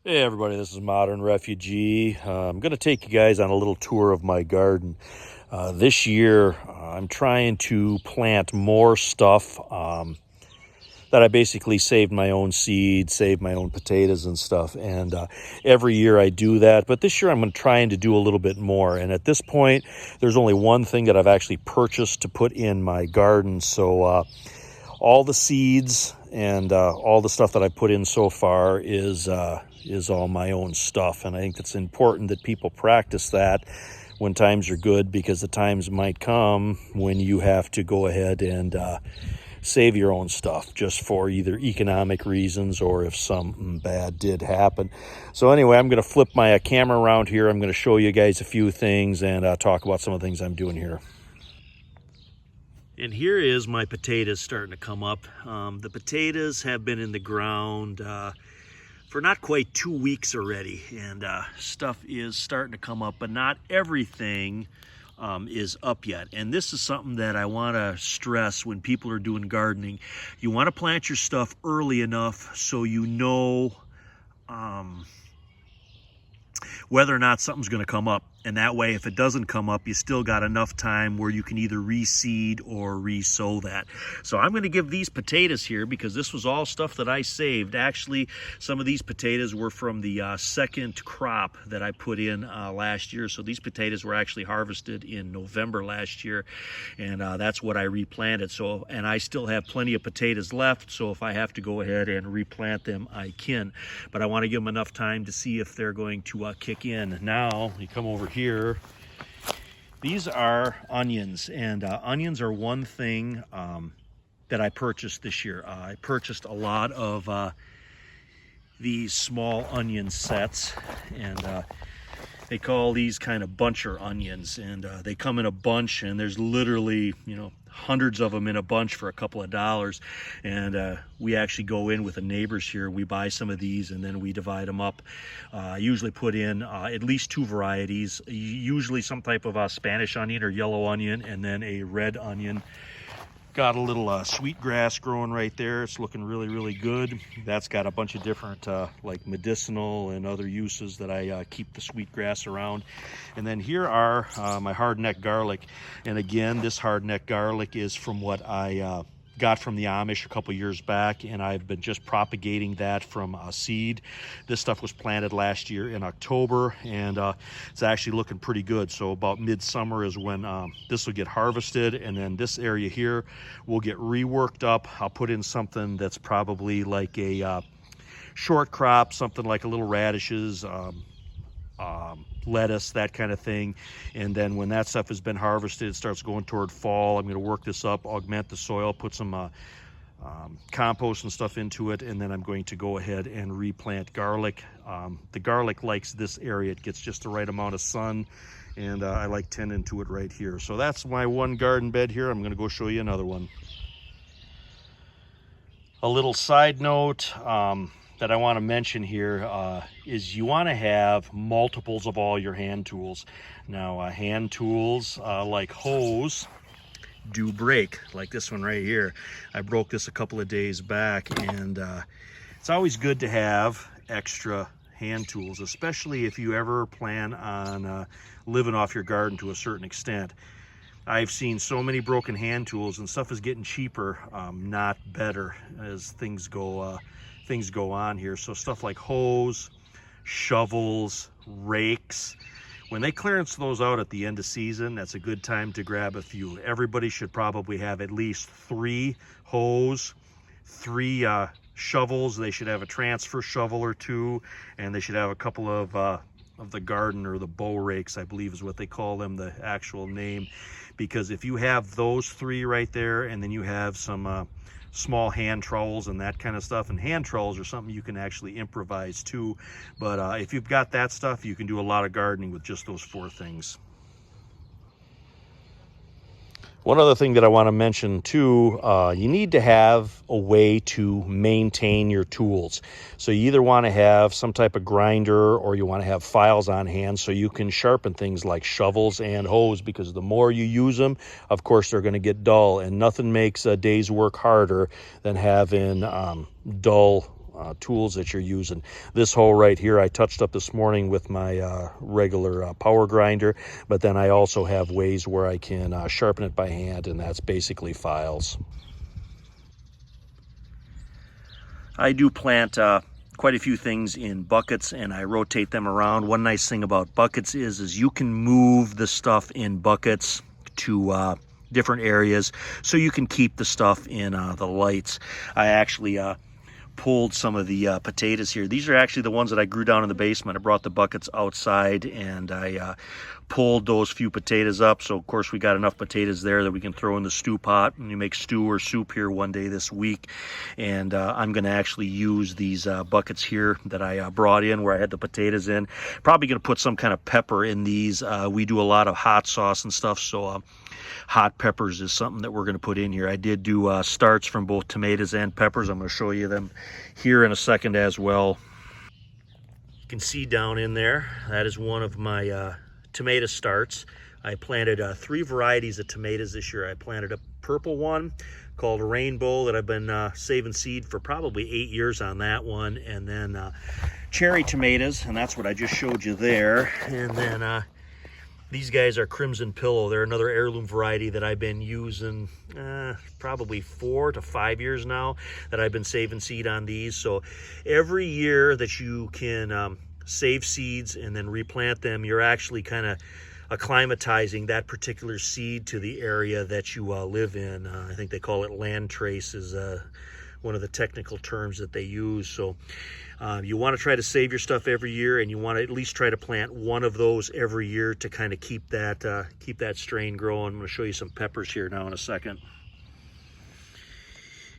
Hey everybody, this is Modern Refugee. I'm going to take you guys on a little tour of my garden. This year, I'm trying to plant more stuff that I basically saved my own seed, saved my own potatoes and stuff. And every year I do that. But this year I'm trying to do a little bit more. And at this point, there's only one thing that I've actually purchased to put in my garden. So all the seeds and all the stuff that I put in so far is all my own stuff. And I think it's important that people practice that when times are good, because the times might come when you have to go ahead and save your own stuff just for either economic reasons or if something bad did happen. So anyway, I'm going to flip my camera around here. I'm going to show you guys a few things and talk about some of the things I'm doing here. And here is my potatoes starting to come up. The potatoes have been in the ground for not quite 2 weeks already, and stuff is starting to come up, but not everything is up yet. And this is something that I want to stress when people are doing gardening. You want to plant your stuff early enough so you know whether or not something's going to come up. And that way, if it doesn't come up, you still got enough time where you can either reseed or re-sow that. So I'm going to give these potatoes here, because this was all stuff that I saved. Actually, some of these potatoes were from the second crop that I put in last year. So these potatoes were actually harvested in November last year, and that's what I replanted. So, and I still have plenty of potatoes left, so if I have to go ahead and replant them, I can. But I want to give them enough time to see if they're going to kick in. Now, you come over here. These are onions, and onions are one thing that I purchased this year. I purchased a lot of these small onion sets, and they call these kind of buncher onions, and they come in a bunch, and there's literally, hundreds of them in a bunch for a couple of dollars. And we actually go in with the neighbors here, we buy some of these, and then we divide them up. I usually put in at least 2 varieties, usually some type of Spanish onion or yellow onion, and then a red onion. Got a little sweet grass growing right there. It's looking really, really good. That's got a bunch of different like medicinal and other uses that I keep the sweet grass around. And then here are my hardneck garlic. And again, this hardneck garlic is from what I got from the Amish a couple years back, and I've been just propagating that from seed. This stuff was planted last year in October, and it's actually looking pretty good. So about midsummer is when this will get harvested, and then this area here will get reworked up. I'll put in something that's probably like a short crop, something like a little radishes, lettuce, that kind of thing. And then when that stuff has been harvested, it starts going toward fall. I'm going to work this up, augment the soil, put some compost and stuff into it, and then I'm going to go ahead and replant garlic. The garlic likes this area. It gets just the right amount of sun, and I like tending to it right here. So that's my one garden bed here. I'm going to go show you another one. A little side note that I want to mention here is you want to have multiples of all your hand tools. Now, hand tools like hoes do break, like this one right here. I broke this a couple of days back, and it's always good to have extra hand tools, especially if you ever plan on living off your garden to a certain extent. I've seen so many broken hand tools, and stuff is getting cheaper, not better, as things go on here. So stuff like hoes, shovels, rakes, when they clearance those out at the end of season, that's a good time to grab a few. Everybody should probably have at least 3 hoes, 3 shovels. They should have a transfer shovel or 2, and they should have a couple of the garden or the bow rakes, I believe is what they call them, the actual name. Because if you have those 3 right there, and then you have some small hand trowels and that kind of stuff, and hand trowels are something you can actually improvise too, but if you've got that stuff, you can do a lot of gardening with just those 4 things. One other thing that I want to mention too, you need to have a way to maintain your tools. So you either want to have some type of grinder, or you want to have files on hand so you can sharpen things like shovels and hoes, because the more you use them, of course, they're going to get dull, and nothing makes a day's work harder than having dull tools that you're using. This hoe right here I touched up this morning with my regular power grinder, but then I also have ways where I can sharpen it by hand, and that's basically files. I do plant quite a few things in buckets, and I rotate them around. One nice thing about buckets is you can move the stuff in buckets to different areas, so you can keep the stuff in the lights. I actually pulled some of the potatoes here. These are actually the ones that I grew down in the basement. I brought the buckets outside, and I pulled those few potatoes up. So of course we got enough potatoes there that we can throw in the stew pot, and you make stew or soup here one day this week. And I'm going to actually use these buckets here that I brought in where I had the potatoes in. Probably going to put some kind of pepper in these. We do a lot of hot sauce and stuff, so hot peppers is something that we're going to put in here. I did do starts from both tomatoes and peppers. I'm going to show you them here in a second as well. You can see down in there, that is one of my tomato starts. I planted 3 varieties of tomatoes this year. I planted a purple one called Rainbow that I've been saving seed for probably 8 years on that one, and then cherry tomatoes, and that's what I just showed you there. And then these guys are Crimson Pillow. They're another heirloom variety that I've been using probably 4 to 5 years now that I've been saving seed on these. So every year that you can save seeds and then replant them, you're actually kind of acclimatizing that particular seed to the area that you live in. I think they call it land trace is one of the technical terms that they use. So you want to try to save your stuff every year, and you want to at least try to plant one of those every year to kind of keep that strain growing. I'm going to show you some peppers here now in a second.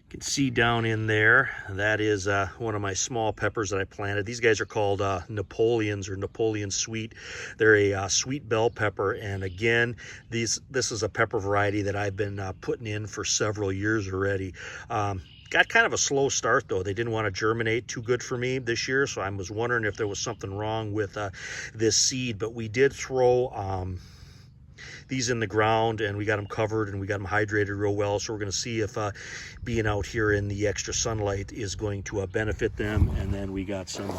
You can see down in there, that is one of my small peppers that I planted. These guys are called Napoleons or Napoleon Sweet. They're a sweet bell pepper, and again, this is a pepper variety that I've been putting in for several years already. Got kind of a slow start though. They didn't want to germinate too good for me this year, so I was wondering if there was something wrong with this seed. But we did throw these in the ground, and we got them covered and we got them hydrated real well. So we're going to see if being out here in the extra sunlight is going to benefit them. And then we got some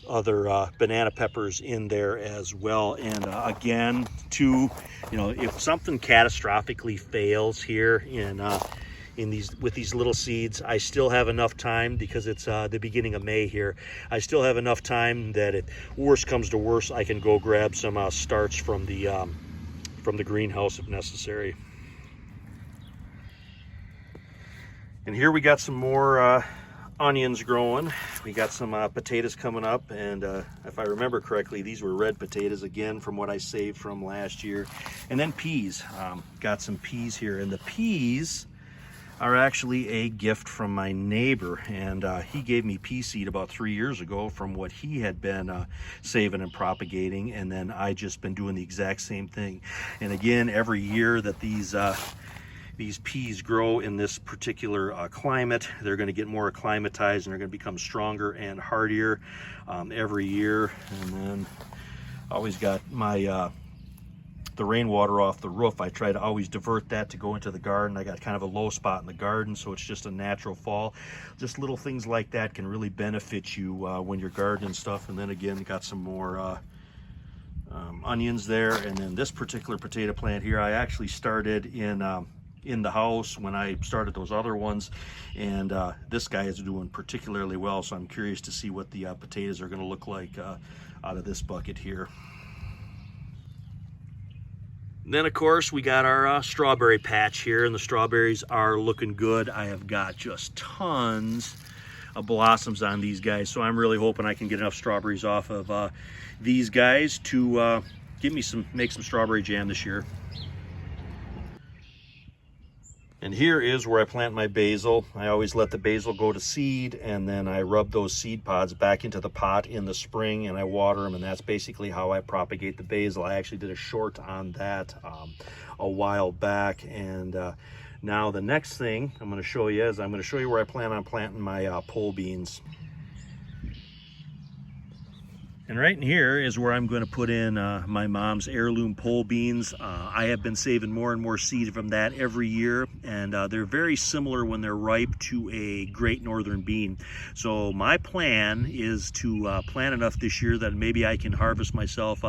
other banana peppers in there as well. And again, too, you know, if something catastrophically fails here with these little seeds, I still have enough time, because it's the beginning of May here. I still have enough time that if worst comes to worst, I can go grab some starts from the greenhouse if necessary. And here we got some more onions growing. We got some potatoes coming up, and if I remember correctly, these were red potatoes again from what I saved from last year. And then peas. Got some peas here, and the peas are actually a gift from my neighbor, and he gave me pea seed about 3 years ago from what he had been saving and propagating, and then I just been doing the exact same thing. And again, every year that these peas grow in this particular climate, they're going to get more acclimatized, and they're going to become stronger and hardier every year. And then I always got my the rainwater off the roof. I try to always divert that to go into the garden. I got kind of a low spot in the garden, so it's just a natural fall. Just little things like that can really benefit you when you're gardening stuff. And then again, got some more onions there. And then this particular potato plant here, I actually started in the house when I started those other ones, and this guy is doing particularly well, so I'm curious to see what the potatoes are going to look like out of this bucket here. Then of course we got our strawberry patch here, and the strawberries are looking good. I have got just tons of blossoms on these guys, so I'm really hoping I can get enough strawberries off of these guys to make some strawberry jam this year. And here is where I plant my basil. I always let the basil go to seed, and then I rub those seed pods back into the pot in the spring, and I water them, and that's basically how I propagate the basil. I actually did a short on that a while back. And now the next thing I'm going to show you is I'm going to show you where I plan on planting my pole beans. And right in here is where I'm going to put in my mom's heirloom pole beans. I have been saving more and more seed from that every year, and they're very similar when they're ripe to a Great Northern bean. So my plan is to plant enough this year that maybe I can harvest myself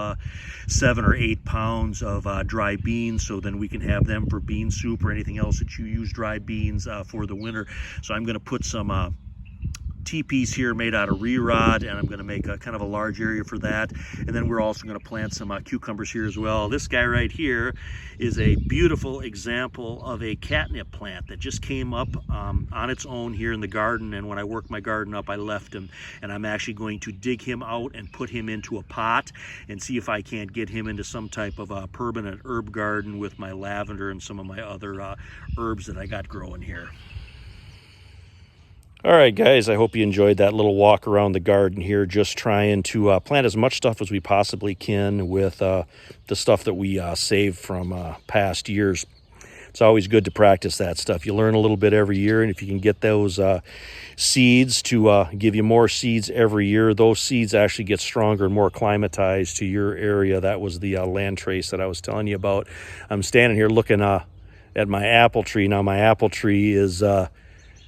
7 or 8 pounds of dry beans, so then we can have them for bean soup or anything else that you use dry beans for the winter. So I'm going to put some teepees here made out of re-rod, and I'm going to make a kind of a large area for that. And then we're also going to plant some cucumbers here as well. This guy right here is a beautiful example of a catnip plant that just came up on its own here in the garden, and when I worked my garden up I left him, and I'm actually going to dig him out and put him into a pot and see if I can't get him into some type of a permanent herb garden with my lavender and some of my other herbs that I got growing here. All right, guys, I hope you enjoyed that little walk around the garden here, just trying to plant as much stuff as we possibly can with the stuff that we saved from past years. It's always good to practice that stuff. You learn a little bit every year, and if you can get those seeds to give you more seeds every year, those seeds actually get stronger and more acclimatized to your area. That was the land trace that I was telling you about. I'm standing here looking at my apple tree. Now, my apple tree is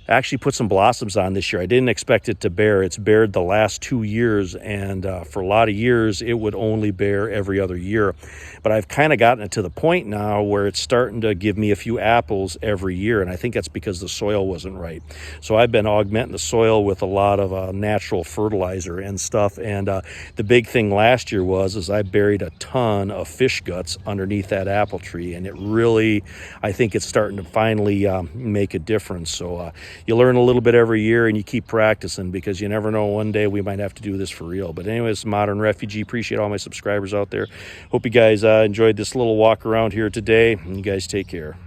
actually put some blossoms on this year. I didn't expect it to bear. It's bared the last 2 years, and for a lot of years it would only bear every other year. But I've kind of gotten it to the point now where it's starting to give me a few apples every year, and I think that's because the soil wasn't right. So I've been augmenting the soil with a lot of natural fertilizer and stuff, and the big thing last year was I buried a ton of fish guts underneath that apple tree, and it really, I think it's starting to finally make a difference. So you learn a little bit every year, and you keep practicing, because you never know, one day we might have to do this for real. But anyways, Modern Refugee, appreciate all my subscribers out there. Hope you guys enjoyed this little walk around here today, and you guys take care.